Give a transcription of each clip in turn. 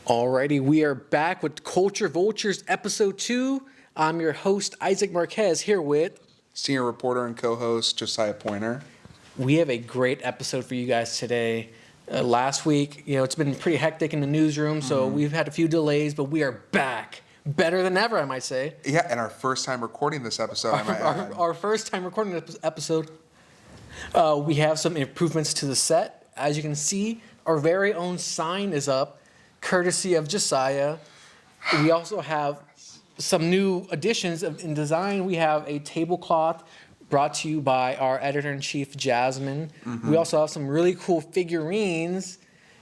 Alrighty, we are back with Kulture Vultures episode 2. I'm your host, Isaac Marquez, here with... Senior reporter and co-host, Josiah Poynter. We have a great episode for you guys today. Last week, it's been pretty hectic in the newsroom, so we've had a few delays, but we are back. Better than ever, I might say. Yeah, and our first time recording this episode, I might add. Our first time recording this episode. We have some improvements to the set. As you can see, our very own sign is up, courtesy of Josiah. We also have some new additions in design. We have a tablecloth brought to you by our editor-in-chief, Jasmine. We also have some really cool figurines.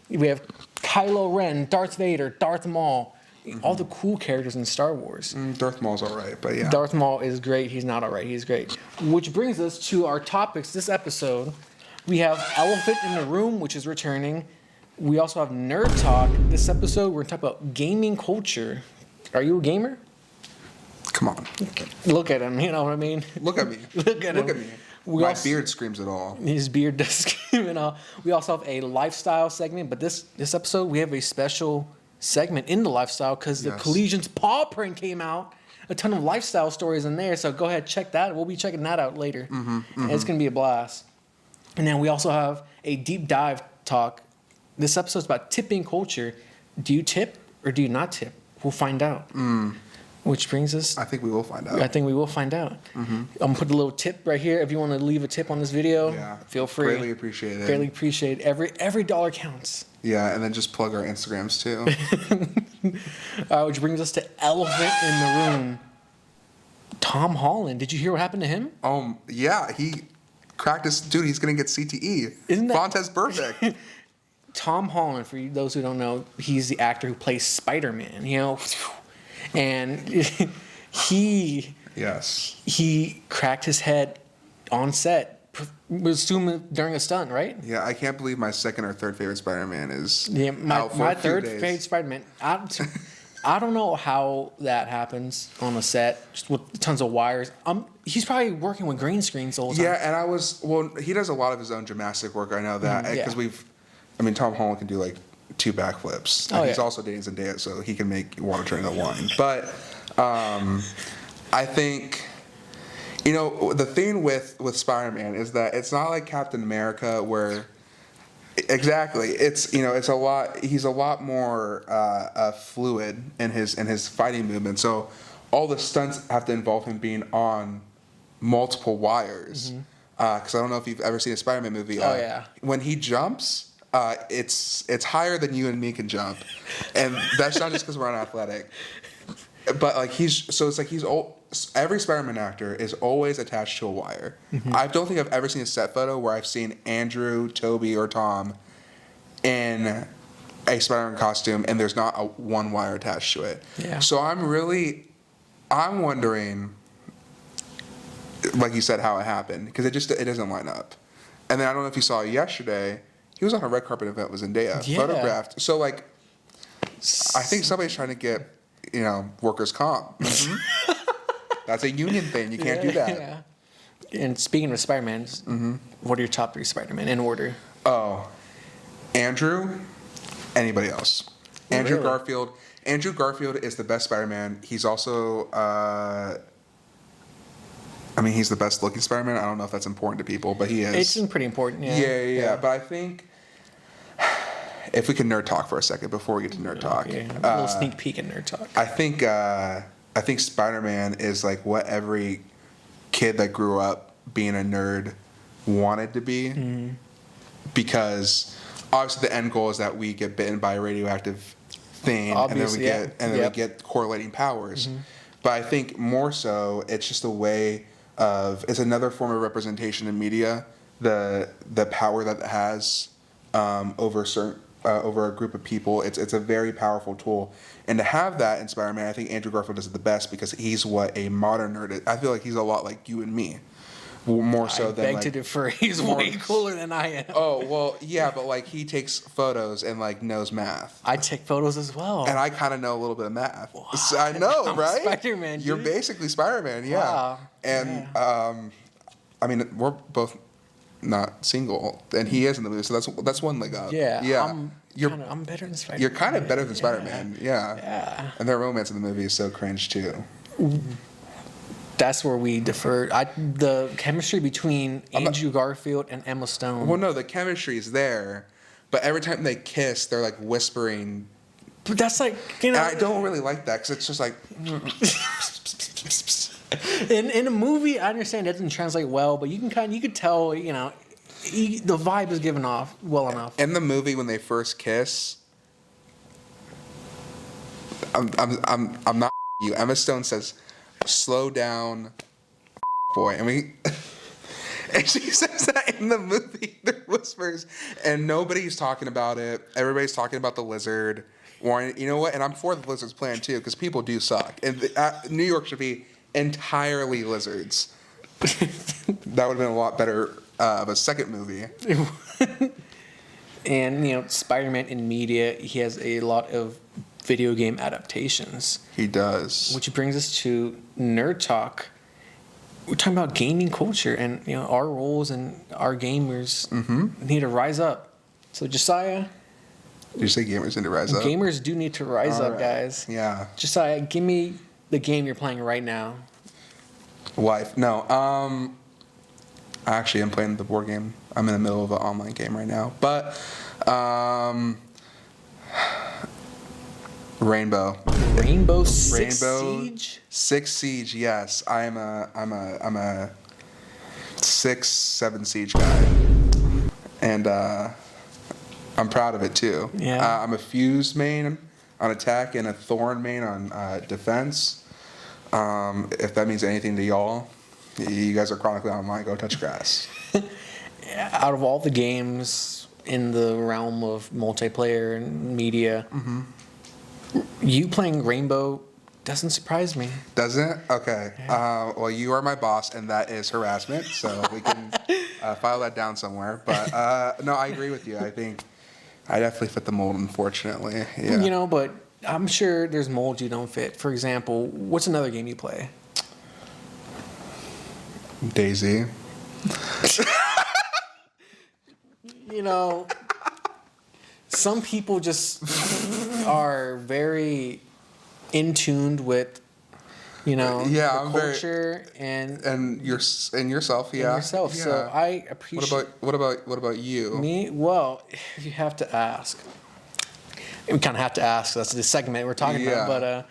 We have Kylo Ren, Darth Vader, Darth Maul, all the cool characters in Star Wars. Darth Maul's all right, but yeah. Darth Maul is great. He's not all right. He's great. Which brings us to our topics this episode. We have Elephant in the Room, which is returning. We also have Nerd Talk. This episode, we're going to talk about gaming culture. Are you a gamer? Come on. Look at him, you know what I mean? Look at me. Look at me. My also, beard screams it all. His beard does scream it all. We also have a lifestyle segment, but this episode, we have a special segment in the lifestyle because the Collegian's PAW Print came out. A ton of lifestyle stories in there, so go ahead, check that. We'll be checking that out later. And it's going to be a blast. And then we also have a deep dive talk. This episode's about tipping culture. Do you tip or do you not tip? We'll find out. Which brings us... I think we will find out. I'm going to put a little tip right here. If you want to leave a tip on this video, feel free. Greatly appreciate it. Greatly appreciate it. Every dollar counts. Yeah, and then just plug our Instagrams too. Which brings us to Elephant in the Room. Tom Holland. Did you hear what happened to him? Yeah, he cracked his... Dude, he's going to get CTE. Isn't that... Fontes perfect. Tom Holland, for those who don't know, he's the actor who plays Spider-Man, and he cracked his head on set, assuming during a stunt, right? Yeah, I can't believe my second or third favorite Spider-Man is my third favorite Spider-Man. I don't know how that happens on a set, just with tons of wires. He's probably working with green screens the whole time. Yeah, and he does a lot of his own gymnastic work. I know that because Tom Holland can do like 2 backflips. And he's also dating Zendaya, so he can make water turn into wine. But I think, the thing with Spider-Man is that it's not like Captain America where, exactly, it's a lot. He's a lot more fluid in his fighting movement. So all the stunts have to involve him being on multiple wires. Because I don't know if you've ever seen a Spider-Man movie. When he jumps. It's higher than you and me can jump, and that's not just because we're unathletic. But every Spider-Man actor is always attached to a wire. I don't think I've ever seen a set photo where I've seen Andrew, Toby, or Tom in a Spider-Man costume and there's not one wire attached to it. Yeah. So I'm wondering, like you said, how it happened because it doesn't line up. And then I don't know if you saw yesterday. He was on a red carpet event with Zendaya, photographed. So, I think somebody's trying to get, workers' comp. That's a union thing. You can't do that. Yeah. And speaking of Spider-Man, what are your top 3 Spider-Man in order? Oh, Andrew, anybody else? Andrew Garfield. Andrew Garfield is the best Spider-Man. He's also... he's the best looking Spider-Man. I don't know if that's important to people, but he is. It's pretty important, yeah. Yeah. But I think if we can nerd talk for a second before we get to nerd talk. A little sneak peek at nerd talk. I think Spider-Man is like what every kid that grew up being a nerd wanted to be. Because obviously the end goal is that we get bitten by a radioactive thing Obviously, and then we get correlating powers. But I think more so it's just a way it's another form of representation in media, the power that it has over a group of people. It's a very powerful tool, and to have that in Spider-Man, I think Andrew Garfield does it the best because he's what a modern nerd is. I feel like he's a lot like you and me, more so than. I beg to differ. He's way cooler than I am. Oh well, yeah, but he takes photos and knows math. I take photos as well, and I kind of know a little bit of math. Wow. So I know, right? Spider-Man. You're basically Spider-Man, yeah. Wow. And we're both not single, and he is in the movie, so that's one leg up. Yeah. I'm better than Spider-Man. You're kind of better than Spider-Man. Yeah. And their romance in the movie is so cringe too. That's where we differ. The chemistry between Andrew Garfield and Emma Stone. Well, no, the chemistry is there, but every time they kiss, they're like whispering. But that's like, you know. And I don't really like that because it's just like. In a movie, I understand it doesn't translate well, but you could tell, you know, the vibe is given off well enough. In the movie, when they first kiss, I'm not you. Emma Stone says, "Slow down, boy," and she says that in the movie. They're whispers, and nobody's talking about it. Everybody's talking about the lizard. Warren, you know what? And I'm for the lizard's plan too, because people do suck, and New York should be entirely lizards. That would have been a lot better of a second movie. And, you know, Spider-Man in media, he has a lot of video game adaptations. He does. Which brings us to Nerd Talk. We're talking about gaming culture, and, you know, our roles and our gamers need to rise up. So, Josiah. Did you say gamers need to rise up? Gamers do need to rise up, guys. Yeah. Josiah, give me the game you're playing right now. Wife. No. I actually am playing the board game. I'm in the middle of an online game right now. But Rainbow Six Siege? Six Siege, yes. I'm a 6-7 Siege guy. And I'm proud of it too. Yeah. I'm a Fuse main on attack and a Thorn main on defense. If that means anything to y'all, you guys are chronically online. Go touch grass. Out of all the games in the realm of multiplayer and media, you playing Rainbow doesn't surprise me. Doesn't? Okay. Yeah. Well, you are my boss, and that is harassment, so we can file that down somewhere. But no, I agree with you. I think I definitely fit the mold, unfortunately. Yeah. You know, but I'm sure there's molds you don't fit. For example, what's another game you play? Daisy. You know, some people just are very in tuned with, you know, the culture and yourself. Yeah. And yourself. Yeah. So I appreciate. What about you? Me? Well, if you have to ask, we kind of have to ask. That's the segment we're talking about. But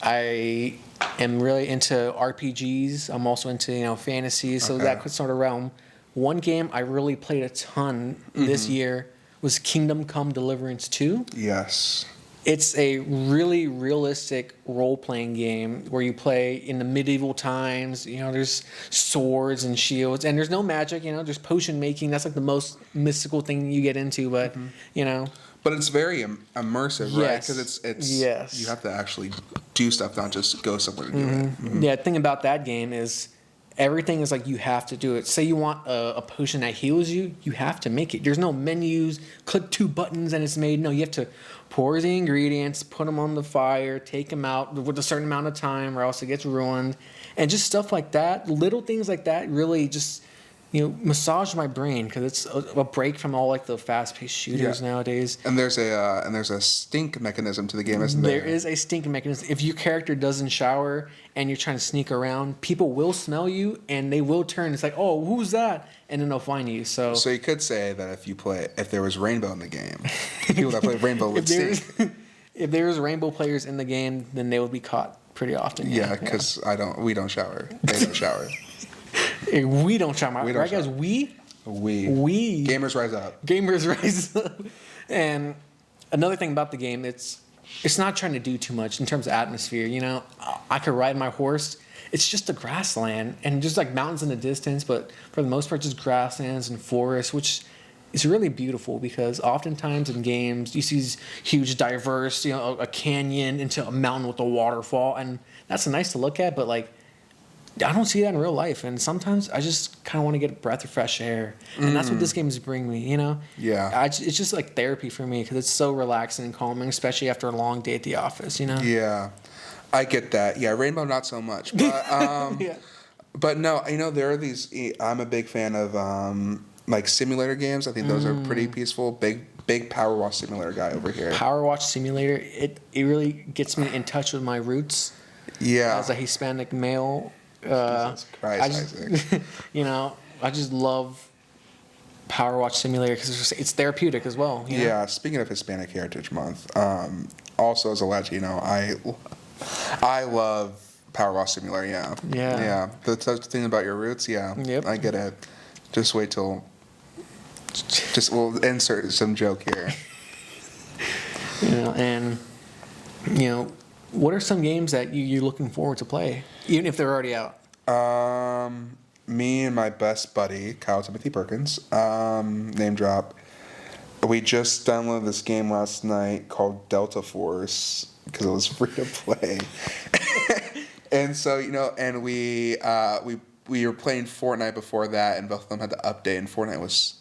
I am really into RPGs. I'm also into, you know, fantasy. So that sort of realm. One game I really played a ton this year was Kingdom Come Deliverance 2. Yes. It's a really realistic role-playing game where you play in the medieval times. You know, there's swords and shields, and there's no magic. You know, there's potion making. That's like the most mystical thing you get into. But you know, but it's very immersive, right? Because it's you have to actually do stuff, not just go somewhere to do it. Yeah, the thing about that game is everything is like you have to do it. Say you want a potion that heals you, you have to make it. There's no menus, click 2 buttons and it's made. No, you have to pour the ingredients, put them on the fire, take them out with a certain amount of time or else it gets ruined. And just stuff like that, little things like that really just, you know, massage my brain because it's a break from all like the fast-paced shooters nowadays. And there's a stink mechanism to the game, isn't there? There is a stink mechanism. If your character doesn't shower and you're trying to sneak around, people will smell you and they will turn. It's like, oh, who's that? And then they'll find you. So you could say that if there was Rainbow in the game, people that play Rainbow would stink. If there was Rainbow players in the game, then they would be caught pretty often. Yeah, because we don't shower. They don't shower. We don't shower. Right, guys? We. Gamers rise up. Gamers rise up. And another thing about the game, it's not trying to do too much in terms of atmosphere. You know, I could ride my horse. It's just a grassland and just like mountains in the distance, but for the most part, just grasslands and forests, which is really beautiful because oftentimes in games you see these huge, diverse, you know, a canyon into a mountain with a waterfall, and that's nice to look at, but like I don't see that in real life, and sometimes I just kind of want to get a breath of fresh air, and that's what this game is bringing me, you know? Yeah. It's just like therapy for me because it's so relaxing and calming, especially after a long day at the office, you know? Yeah, I get that. Yeah, Rainbow not so much, but but no, you know, there are these. I'm a big fan of like simulator games. I think those are pretty peaceful. Big big Power Wash Simulator guy over here. Power Wash Simulator, it really gets me in touch with my roots. Yeah. As a Hispanic male. Jesus Christ, Isaac. I just love Power Watch Simulator because it's therapeutic as well. Yeah, speaking of Hispanic Heritage Month, also as a Latino, I love Power Wash Simulator, yeah. The thing about your roots, Yep. I get it. Just wait till... we'll insert some joke here. What are some games that you're looking forward to play, even if they're already out? Me and my best buddy, Kyle Timothy Perkins, name drop. We just downloaded this game last night called Delta Force because it was free to play. And so, and we were playing Fortnite before that, and both of them had to update, and Fortnite was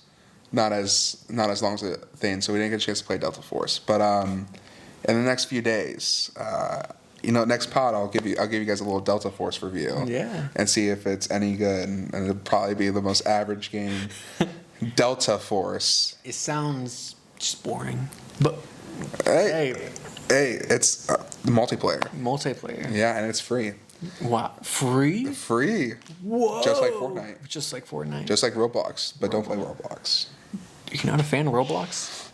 not as long as a thing, so we didn't get a chance to play Delta Force. But in the next few days, next pod I'll give you guys a little Delta Force review. Yeah. And see if it's any good, and it'll probably be the most average game. Delta Force. It sounds just boring, but hey, it's multiplayer. Multiplayer. Yeah, and it's free. Wow, free? Free. Whoa. Just like Fortnite. Just like Fortnite. Just like Roblox, but don't play Roblox. You're not a fan of Roblox?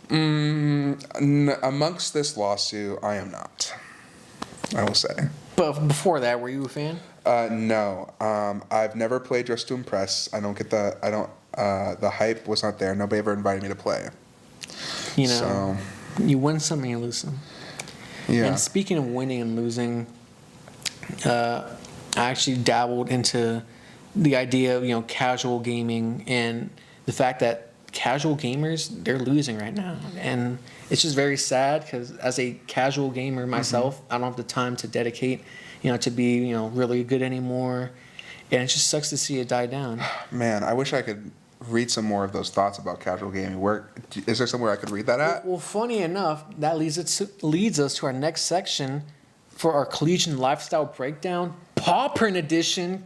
Amongst this lawsuit, I am not. I will say. But before that, were you a fan? No. I've never played just to impress. I don't get the hype was not there. Nobody ever invited me to play. You win some and you lose some. Yeah. And speaking of winning and losing, I actually dabbled into the idea of casual gaming and the fact that casual gamers, they're losing right now, and it's just very sad because as a casual gamer myself, I don't have the time to dedicate to be really good anymore, and it just sucks to see it die down. Man, I wish I could read some more of those thoughts about casual gaming. Is there somewhere I could read that at? Well, funny enough, that leads us to our next section for our Collegian Lifestyle Breakdown, Paw Print Edition.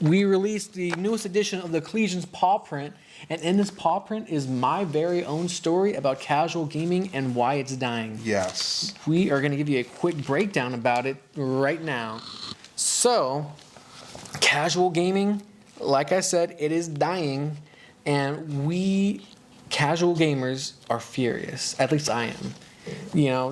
We released the newest edition of the Collegian's Paw Print, and in this Paw Print is my very own story about casual gaming and why it's dying. Yes. We are going to give you a quick breakdown about it right now. So, casual gaming, like I said, it is dying, and we casual gamers are furious. At least I am.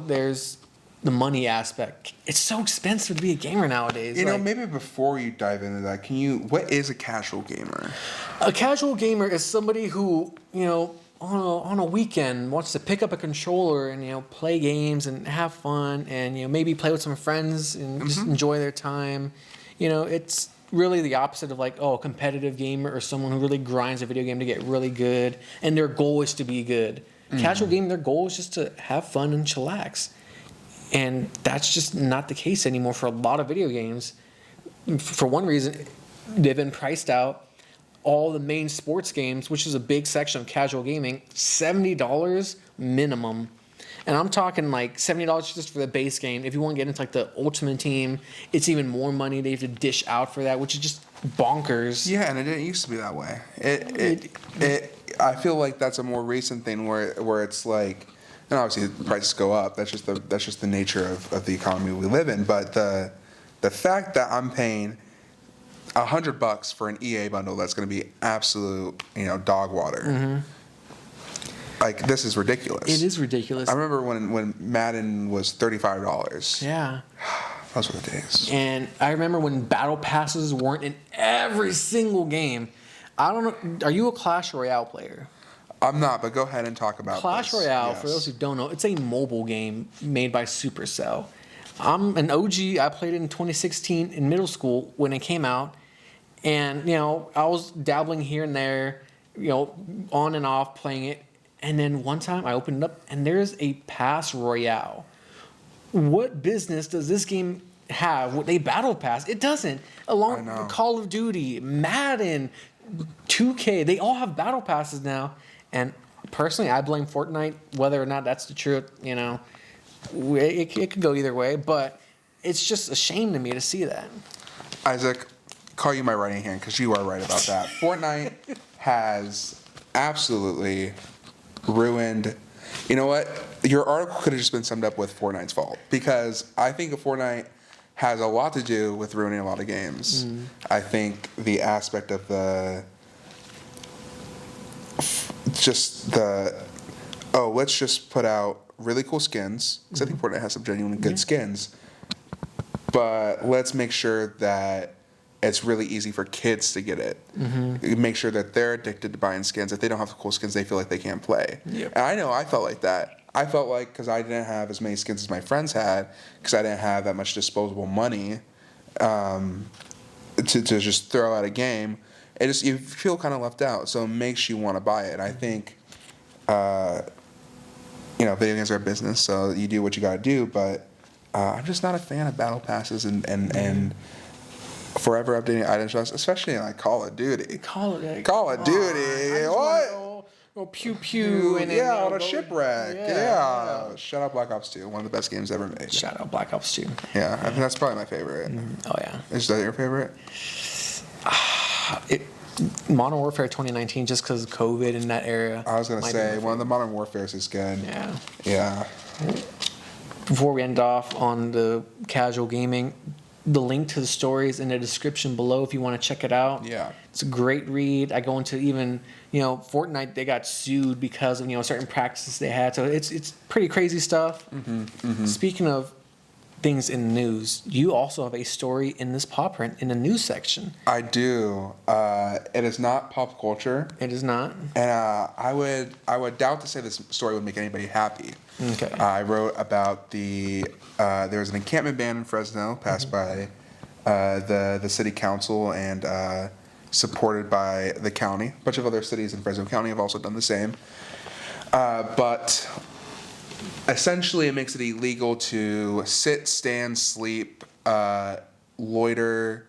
There's the money aspect. It's so expensive to be a gamer nowadays. Maybe before you dive into that, what is a casual gamer? A casual gamer is somebody who, on a weekend wants to pick up a controller and, play games and have fun and, maybe play with some friends and just enjoy their time. It's really the opposite of a competitive gamer or someone who really grinds a video game to get really good and their goal is to be good. Casual gaming, their goal is just to have fun and chillax. And that's just not the case anymore for a lot of video games. For one reason, they've been priced out. All the main sports games, which is a big section of casual gaming, $70 minimum. And I'm talking $70 just for the base game. If you want to get into the Ultimate Team, it's even more money they have to dish out for that, which is just bonkers. Yeah, and it didn't used to be that way. I feel like that's a more recent thing where it's and obviously the prices go up. That's just the nature of the economy we live in. But the fact that I'm paying $100 for an EA bundle that's going to be absolute dog water. This is ridiculous. It is ridiculous. I remember when Madden was $35. Yeah. Those were the days. And I remember when battle passes weren't in every single game. I don't know. Are you a Clash Royale player? I'm not, but go ahead and talk about Clash Royale, yes. For those who don't know, it's a mobile game made by Supercell. I'm an OG. I played it in 2016 in middle school when it came out. And, I was dabbling here and there, on and off playing it. And then one time I opened it up and there's a Pass Royale. What business does this game have with a battle pass? It doesn't. Along with Call of Duty, Madden, 2K, they all have battle passes now. And personally, I blame Fortnite, whether or not that's the truth. It could go either way, but it's just a shame to me to see that. Isaac, call you my right hand because you are right about that. Fortnite has absolutely ruined. You know what? Your article could have just been summed up with Fortnite's fault, because I think Fortnite has a lot to do with ruining a lot of games. I think the aspect of let's just put out really cool skins, because I think Fortnite has some genuinely good skins, but let's make sure that it's really easy for kids to get it. Make sure that they're addicted to buying skins. If they don't have the cool skins, they feel like they can't play. Yep. And I know I felt like that. I felt like, because I didn't have as many skins as my friends had, because I didn't have that much disposable money to just throw at a game, you feel kind of left out. So it makes you want to buy it. I think, video games are a business, so you do what you got to do. But I'm just not a fan of battle passes and forever updating item shops, especially in like Call of Duty. Call of Duty. What? Go pew pew and on a shipwreck. Yeah. Shout out Black Ops 2, one of the best games ever made. Shout out Black Ops 2. Yeah, I think that's probably my favorite. Oh yeah. Is that your favorite? Modern Warfare 2019, just because of COVID in that era. I was gonna say one of the Modern Warfares is good. Yeah. Before we end off on the casual gaming, the link to the stories in the description below if you want to check it out. Yeah. It's a great read. I go into even, Fortnite, they got sued because of, certain practices they had. So it's pretty crazy stuff. Speaking of things in the news, you also have a story in this paw print in the news section. I do. It is not pop culture. It is not. And I would doubt to say this story would make anybody happy. Okay. I wrote about there was an encampment ban in Fresno passed by the city council and supported by the county. A bunch of other cities in Fresno County have also done the same. But essentially, it makes it illegal to sit, stand, sleep, loiter,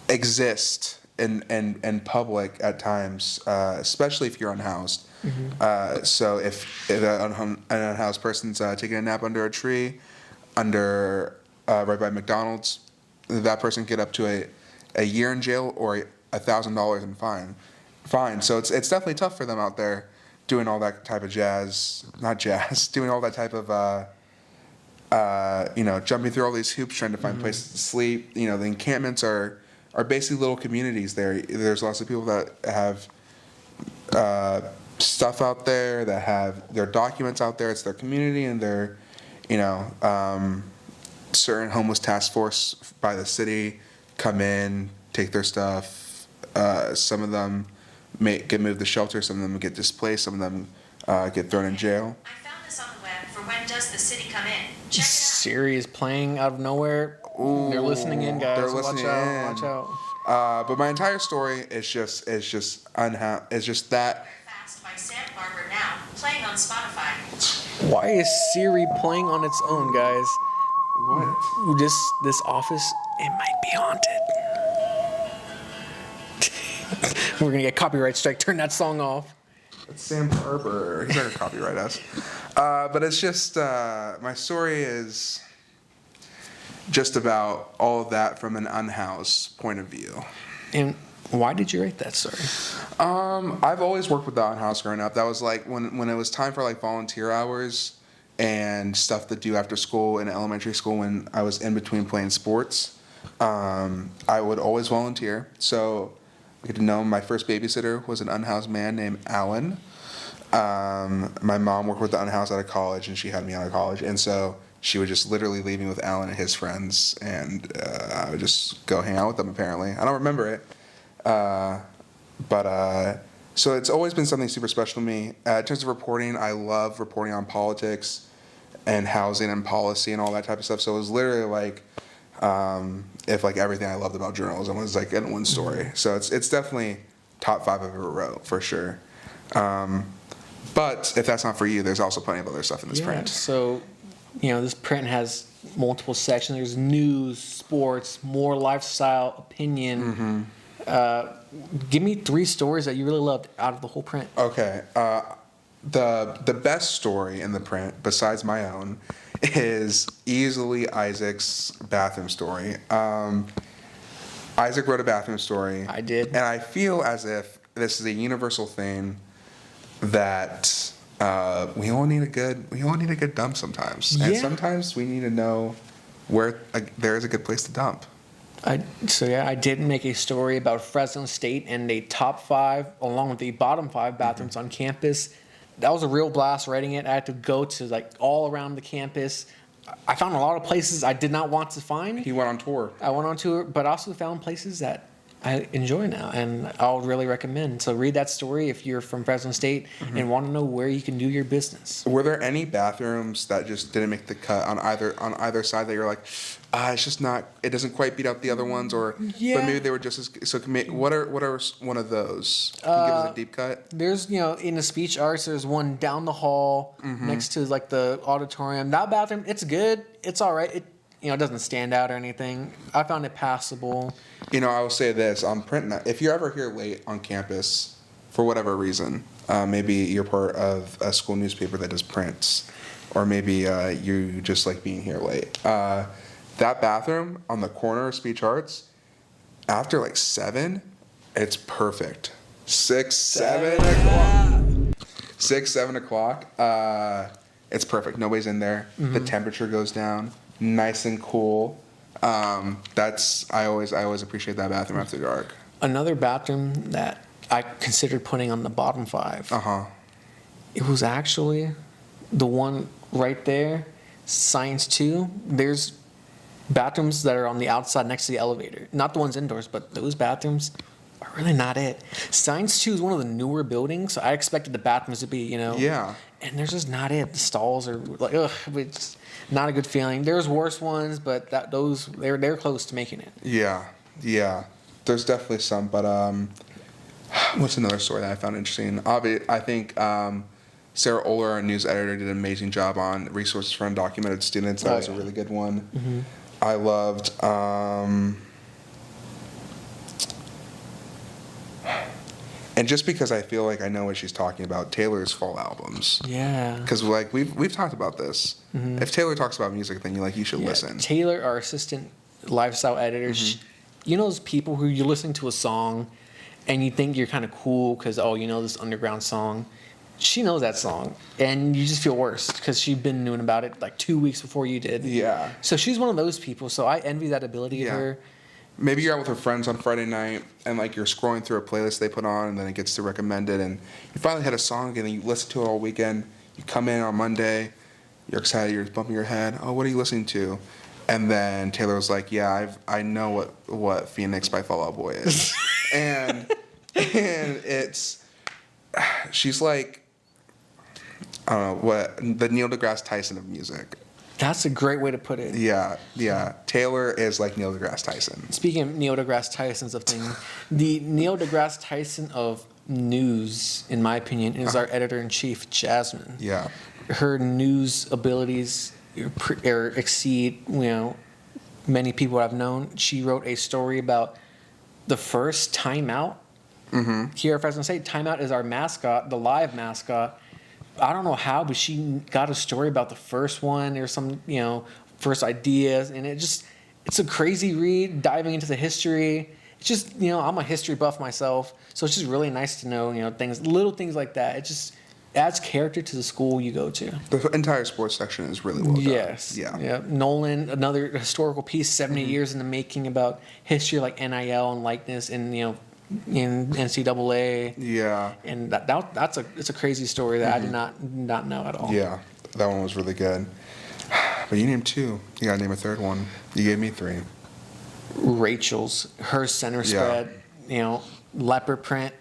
exist in public at times, especially if you're unhoused. So if an unhoused person's taking a nap under a tree, right by McDonald's, that person can get up to a year in jail or $1,000 in fine. So it's definitely tough for them out there doing all that type of doing all that type of jumping through all these hoops trying to find places to sleep. The encampments are basically little communities there. There's lots of people that have stuff out there, that have their documents out there. It's their community, and they're certain homeless task force by the city come in, take their stuff. Some of them get moved to shelter, some of them get displaced, some of them get thrown in jail. I found this on the web for when does the city come in. Check it out. Siri is playing out of nowhere. Ooh, they're listening in, guys. They're listening Watch out. But my entire story is just that. Fast by Sam Barber now, playing on Spotify. Why is Siri playing on its own, guys? What? This office, it might be haunted. We're gonna get copyright strike. Turn that song off. It's Sam Barber. He's not gonna copyright us. But it's just my story is just about all of that from an unhoused point of view. And why did you write that story? I've always worked with the unhoused growing up. That was like when it was time for like volunteer hours and stuff to do after school in elementary school when I was in between playing sports. I would always volunteer. So I get to know my first babysitter was an unhoused man named Alan. My mom worked with the unhoused out of college, and she had me out of college. And so she would just literally leave me with Alan and his friends, and I would just go hang out with them, apparently. I don't remember it. So it's always been something super special to me. In terms of reporting, I love reporting on politics and housing and policy and all that type of stuff. So it was literally like if like everything I loved about journalism was like in one story. So it's definitely top 5 I've ever wrote, for sure. But if that's not for you, there's also plenty of other stuff in this print. So, this print has multiple sections. There's news, sports, more lifestyle, opinion. Give me 3 stories that you really loved out of the whole print. Okay. The best story in the print, besides my own, is easily Isaac's bathroom story. Isaac wrote a bathroom story. I did. And I feel as if this is a universal thing that we all need a good dump sometimes. Yeah. And sometimes we need to know where there is a good place to dump. I did make a story about Fresno State and a top 5 along with the bottom 5 bathrooms on campus. That was a real blast writing it. I had to go to like all around the campus. I found a lot of places I did not want to find. He went on tour. I went on tour, but also found places that I enjoy now, and I'll really recommend. So read that story if you're from Fresno State and want to know where you can do your business. Were there any bathrooms that just didn't make the cut on either side that you're like, it's just not, it doesn't quite beat out the other ones, or Yeah. but maybe they were just as so? What are one of those? Can you give us a deep cut? There's, in the speech arts, there's one down the hall next to like the auditorium. That bathroom, it's good. It's all right. It doesn't stand out or anything. I found it passable. I will say this on print. If you're ever here late on campus, for whatever reason, maybe you're part of a school newspaper that does prints, or maybe you just like being here late. That bathroom on the corner of speech arts, after like 7, it's perfect. 6, 7 o'clock. 6, 7 o'clock. It's perfect. Nobody's in there. The temperature goes down. Nice and cool. I always appreciate that bathroom after dark. Another bathroom that I considered putting on the bottom 5. It was actually the one right there, Science 2. There's bathrooms that are on the outside next to the elevator. Not the ones indoors, but those bathrooms are really not it. Science 2 is one of the newer buildings, so I expected the bathrooms to be, Yeah. And there's just not it. The stalls are like, it's not a good feeling. There's worse ones, but they're close to making it. Yeah. There's definitely some, but what's another story that I found interesting? I think Sarah Oler, our news editor, did an amazing job on resources for undocumented students. That was a really good one. I loved. And just because I feel like I know what she's talking about, Taylor's fall albums. Yeah. Because we've talked about this. If Taylor talks about music, then you should listen. Taylor, our assistant lifestyle editor, those people who you're listening to a song and you think you're kind of cool because, this underground song. She knows that song, and you just feel worse because she'd been knowing about it like 2 weeks before you did. Yeah. So she's one of those people, so I envy that ability of her. Maybe you're out with her friends on Friday night, and you're scrolling through a playlist they put on, and then it gets to recommend it, and you finally hit a song, and then you listen to it all weekend. You come in on Monday, you're excited, you're bumping your head. Oh, what are you listening to? And then Taylor was like, "Yeah, I know what Phoenix by Fall Out Boy is," and she's like, I don't know what the Neil deGrasse Tyson of music. That's a great way to put it. Yeah. Taylor is like Neil deGrasse Tyson. Speaking of Neil deGrasse Tyson's of things, the Neil deGrasse Tyson of news, in my opinion, is our editor-in-chief, Jasmine. Yeah. Her news abilities exceed, many people I've known. She wrote a story about the first timeout here at Fresno State. Timeout is our mascot, the live mascot. I don't know how, but she got a story about the first one or some, first ideas. And it's a crazy read, diving into the history. It's just, I'm a history buff myself. So it's just really nice to know, little things like that. It just adds character to the school you go to. The entire sports section is really well done. Yes. Yeah. Nolan, another historical piece, 70 years in the making about history like NIL and likeness and, in NCAA. Yeah. And it's a crazy story that I did not know at all. Yeah. That one was really good. But you named 2. You gotta name a third one. You gave me 3. Rachel's, her center spread, leopard print.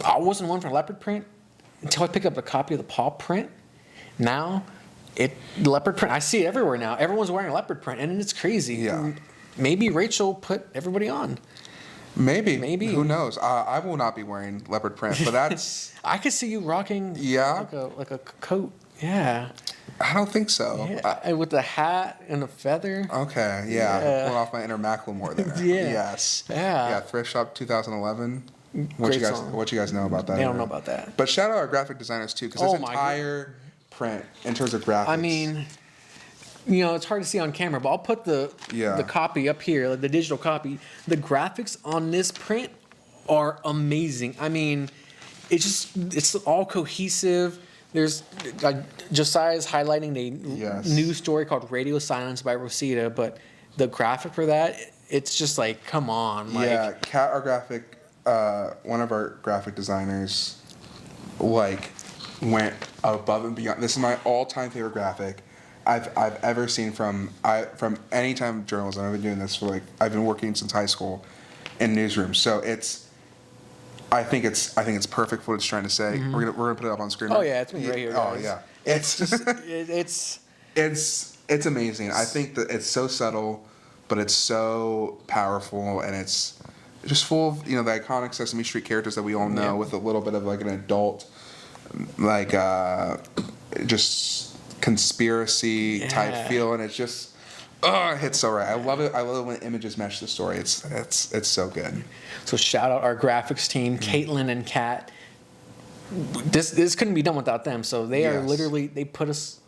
I wasn't one for leopard print until I picked up a copy of the PAW print. Now, leopard print, I see it everywhere now. Everyone's wearing leopard print, and it's crazy. Yeah. Maybe Rachel put everybody on. Maybe. Who knows? I will not be wearing leopard print, but that's. I could see you rocking. Yeah. Like a coat. Yeah. I don't think so. Yeah. With the hat and the feather. Okay. Yeah. Pulling off my inner Macklemore there. Yeah. Yes. Yeah. Yeah. Thrift Shop 2011. What you guys know about that? They don't know about that. But shout out our graphic designers too, because this entire print in terms of graphics. I mean, it's hard to see on camera, but I'll put the copy up here, like the digital copy. The graphics on this print are amazing. I mean, it's all cohesive. There's Josiah's highlighting a news story called Radio Silence by Rosita, but the graphic for that, it's just like, come on. Like, Kat, our graphic, one of our graphic designers, like, went above and beyond. This is my all-time favorite graphic I've ever seen from any time of journalism. I've been doing this for I've been working since high school in newsrooms. So I think it's perfect for what it's trying to say. Mm-hmm. We're gonna put it up on screen. Oh yeah, it's right here, guys. Oh yeah, it's just it's amazing. I think that it's so subtle, but it's so powerful, and it's just full of the iconic Sesame Street characters that we all know, with a little bit of an adult, just conspiracy type feel, and it's just. Oh, it hits so right. I love it. I love it when images mesh the story. It's so good. So shout out our graphics team, Caitlin and Kat. This couldn't be done without them. So they are literally, they put us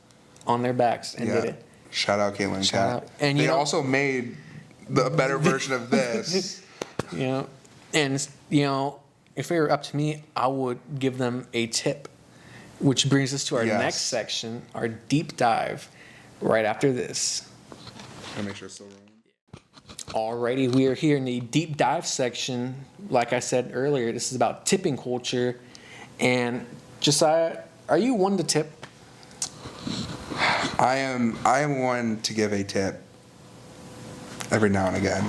on their backs and did it. Shout out Caitlin and Kat. And they also made the better version of this. And if it were up to me, I would give them a tip, which brings us to our next section, our deep dive, right after this. I'll make sure it's still rolling. Alrighty, we are here in the deep dive section. Like I said earlier, this is about tipping culture. And Josiah, are you one to tip? I am one to give a tip every now and again.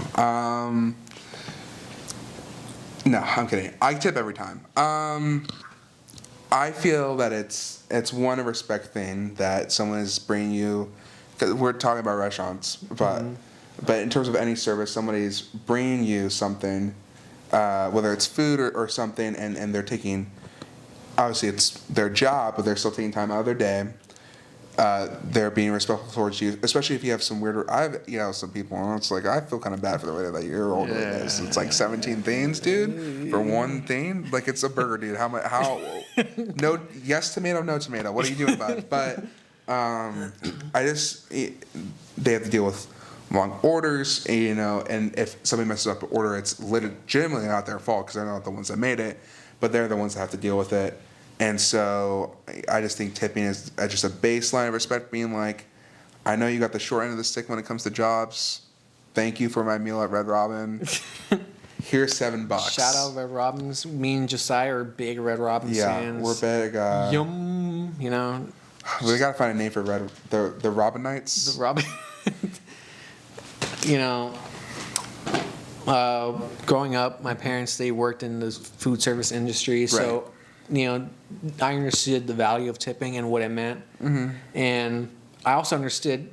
No, I'm kidding. I tip every time. I feel that it's one, a respect thing that someone is bringing you. Cause we're talking about restaurants, but in terms of any service, somebody's bringing you something, whether it's food or something, and they're taking, obviously it's their job, but they're still taking time out of their day. They're being respectful towards you, especially if you have some weird. Some people. And it's like I feel kind of bad for the way that you're ordering this. It's like 17 things, dude, for one thing. Like it's a burger, dude. How? No, yes tomato, no tomato. What are you doing about it? But. They have to deal with long orders, and if somebody messes up the order, it's legitimately not their fault because they're not the ones that made it, but they're the ones that have to deal with it. And so I just think tipping is just a baseline of respect, being like, I know you got the short end of the stick when it comes to jobs. Thank you for my meal at Red Robin. Here's $7. Shout out Red Robin's. Me and Josiah are big Red Robin fans. We're big. Yum, We gotta find a name for the Robinites. The Robin. Growing up, my parents, they worked in the food service industry, so I understood the value of tipping and what it meant, and I also understood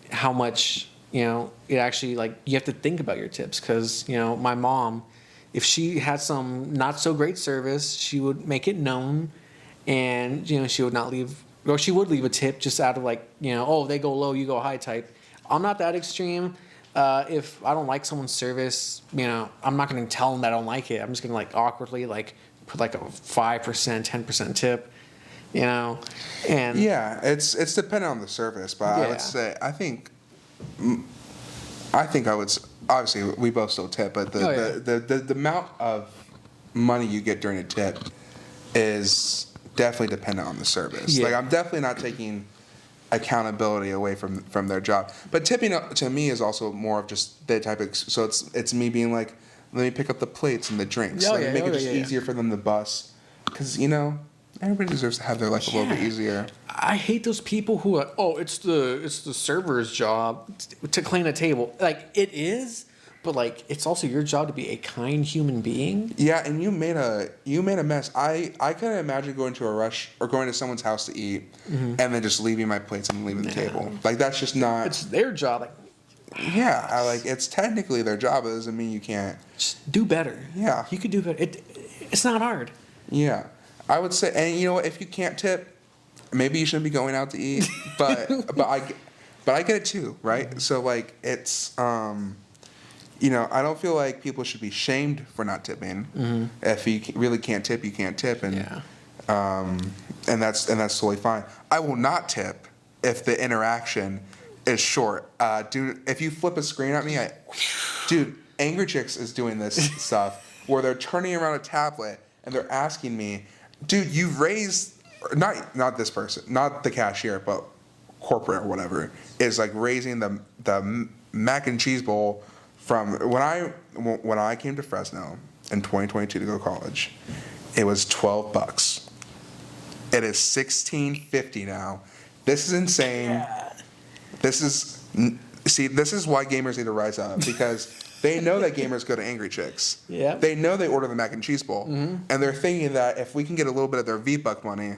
how much it actually you have to think about your tips because my mom, if she had some not so great service, she would make it known, and she would not leave. Or she would leave a tip just out of they go low, you go high type. I'm not that extreme. If I don't like someone's service, I'm not going to tell them that I don't like it. I'm just going to awkwardly put a 5%, 10% tip, and yeah, it's dependent on the service, but I would say I think I would obviously we both still tip, but the amount of money you get during a tip is definitely dependent on the service. I'm definitely not taking accountability away from their job. But tipping to me is also more of just the type of, so it's me being like, let me pick up the plates and the drinks. Let me make it just easier for them to bus. Because, everybody deserves to have their life a little bit easier. I hate those people who are, it's the server's job to clean a table. It is, but it's also your job to be a kind human being. Yeah, and you made a mess. I couldn't imagine going to a rush or going to someone's house to eat and then just leaving my plates and leaving the table. That's just not. It's their job. It's technically their job. It doesn't mean you can't. Just do better. Yeah, you could do better. It's not hard. Yeah, I would say, and if you can't tip, maybe you shouldn't be going out to eat. But I get it too, right? So it's I don't feel like people should be shamed for not tipping. If you really can't tip, you can't tip, and that's totally fine. I will not tip if the interaction is short. Dude, if you flip a screen at me, Angry Chicks is doing this stuff where they're turning around a tablet and they're asking me, dude, you've raised, not this person, not the cashier, but corporate or whatever, is like raising the mac and cheese bowl from when I came to Fresno in 2022 to go to college, it was $12. It is $16.50 now. This is insane. Yeah. This is why gamers need to rise up, because they know that gamers go to Angry Chicks. Yeah. They know they order the mac and cheese bowl, and they're thinking that if we can get a little bit of their V-Buck money,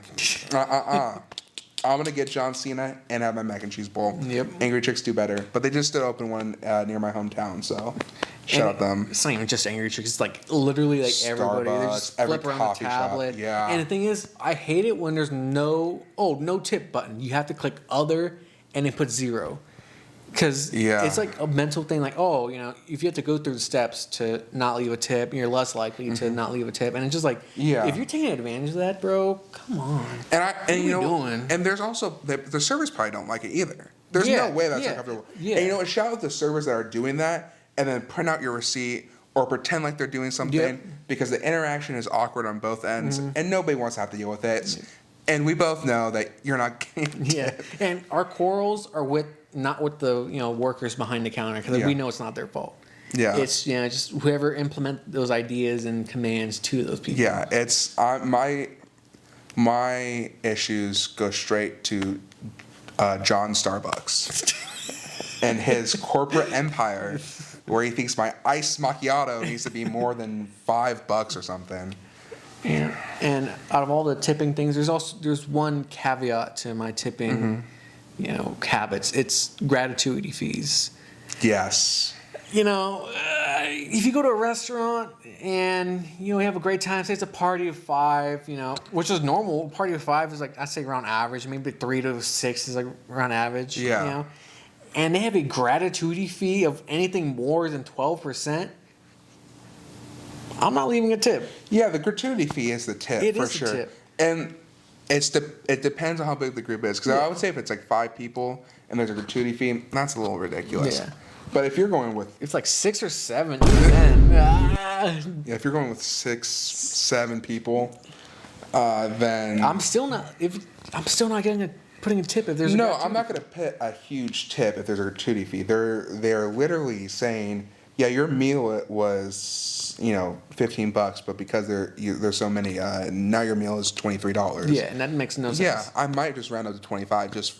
I'm gonna get John Cena and have my mac and cheese bowl. Yep. Angry Chicks do better, but they just did open one near my hometown, so shout out them. It's not even just Angry Chicks. It's like literally like everybody. They just flip around the tablet. Shop. Yeah. And the thing is, I hate it when there's no tip button. You have to click other and then put 0. Because it's like a mental thing, like, if you have to go through the steps to not leave a tip, you're less likely to not leave a tip. And it's just like, if you're taking advantage of that, bro, come on. And there's also, the servers probably don't like it either. There's no way that's uncomfortable. Yeah. And shout out the servers that are doing that and then print out your receipt or pretend like they're doing something because the interaction is awkward on both ends and nobody wants to have to deal with it. And we both know that you're not getting tip. And our quarrels are not with the workers behind the counter, because we know it's not their fault. Yeah, it's just whoever implement those ideas and commands to those people. Yeah, it's my issues go straight to John Starbucks and his corporate empire, where he thinks my iced macchiato needs to be more than $5 or something. Yeah, and out of all the tipping things, there's one caveat to my tipping. Habits. It's gratuity fees. Yes. If you go to a restaurant and you have a great time, say it's a party of 5, which is normal. A party of 5 is like, I say around average. Maybe 3 to 6 is like around average. Yeah. And they have a gratuity fee of anything more than 12%. I'm not leaving a tip. Yeah, the gratuity fee is the tip. It for is sure. The tip. And it depends on how big the group is, because I would say if it's like 5 people and there's a gratuity fee, that's a little ridiculous. Yeah. But if you're going with, it's like 6 or 7, then if you're going with 6, 7 people, then I'm still not putting a tip if there's a gratuity. I'm not going to put a huge tip if there's a gratuity fee. They're literally saying, your meal was $15, but because there's so many, now your meal is $23. Yeah, and that makes no sense. Yeah, I might just round up to 25, just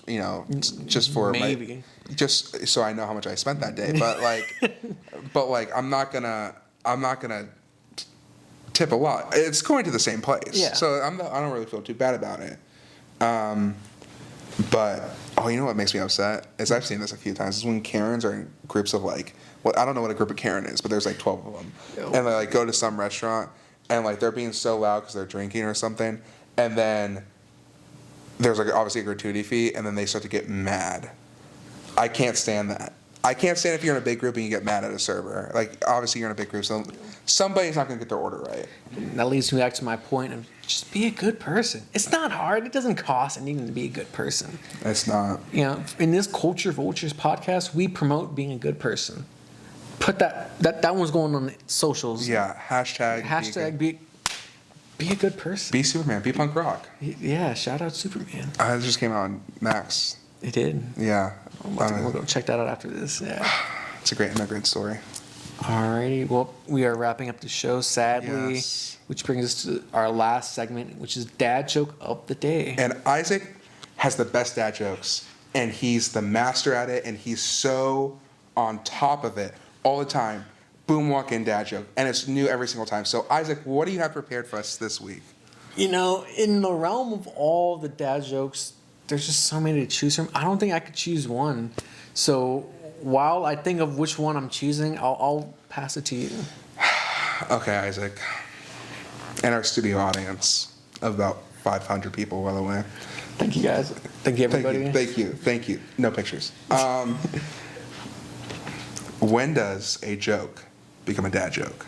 for maybe, just so I know how much I spent that day. But I'm not gonna tip a lot. It's going to the same place. Yeah. So I don't really feel too bad about it. But you know what makes me upset is I've seen this a few times. Is when Karens are in groups of I don't know what a group of Karen is, but there's 12 of them, and they go to some restaurant and they're being so loud because they're drinking or something, and then there's obviously a gratuity fee, and then they start to get mad. I can't stand that. I can't stand if you're in a big group and you get mad at a server. Obviously you're in a big group, so somebody's not going to get their order right. That leads me back to my point of just be a good person. It's not hard. It doesn't cost anything to be a good person. It's not. In this Kulture Vultures podcast, we promote being a good person. Put that one's going on the socials. Yeah, hashtag be a good person. Be Superman. Be punk rock. Yeah, shout out Superman. It just came out on Max. It did. Yeah. We'll go check that out after this. Yeah. It's a great immigrant story. Alrighty. Well, we are wrapping up the show, sadly, which brings us to our last segment, which is Dad Joke of the Day. And Isaac has the best dad jokes, and he's the master at it, and he's so on top of it all the time. Boom, walk in dad joke, and it's new every single time. So Isaac, what do you have prepared for us this week? In the realm of all the dad jokes, there's just so many to choose from. I don't think I could choose one. So while I think of which one I'm choosing, I'll pass it to you. Okay, Isaac. And our studio audience of about 500 people, by the way. Thank you, guys. Thank you, everybody. Thank you. No pictures. When does a joke become a dad joke?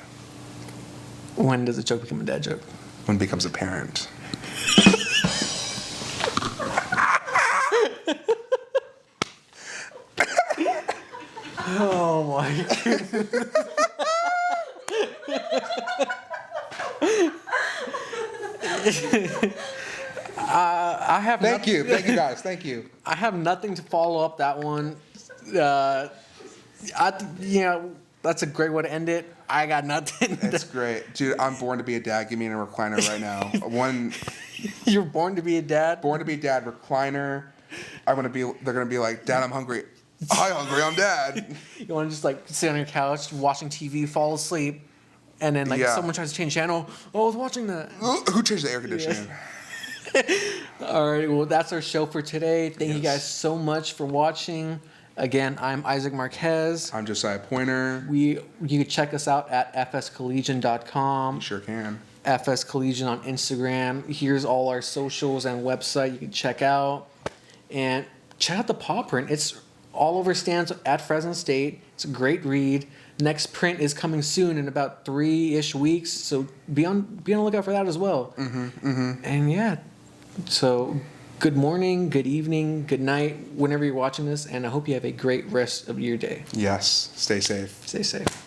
When does a joke become a dad joke? When it becomes apparent. Oh my goodness. I have. Thank you guys. Thank you. I have nothing to follow up that one. That's a great way to end it. I got nothing. It's great, dude. I'm born to be a dad. Give me a recliner right now. You're born to be a dad. Born to be a dad. Recliner. They're gonna be like, Dad, I'm hungry. Hi, hungry. I'm Dad. You want to just like sit on your couch, watching TV, fall asleep, and then someone tries to change channel. Oh, I was watching that. Who changed the air conditioning? All right. Well, that's our show for today. Thank you guys so much for watching. Again, I'm Isaac Marquez. I'm Josiah Poynter. You can check us out at fscollegian.com. You sure can. FS Collegian on Instagram. Here's all our socials and website you can check out. And check out the PAW Print. It's all over stands at Fresno State. It's a great read. Next print is coming soon in about 3-ish weeks. So be on the lookout for that as well. And so good morning, good evening, good night, whenever you're watching this, and I hope you have a great rest of your day. Yes. Stay safe. Stay safe.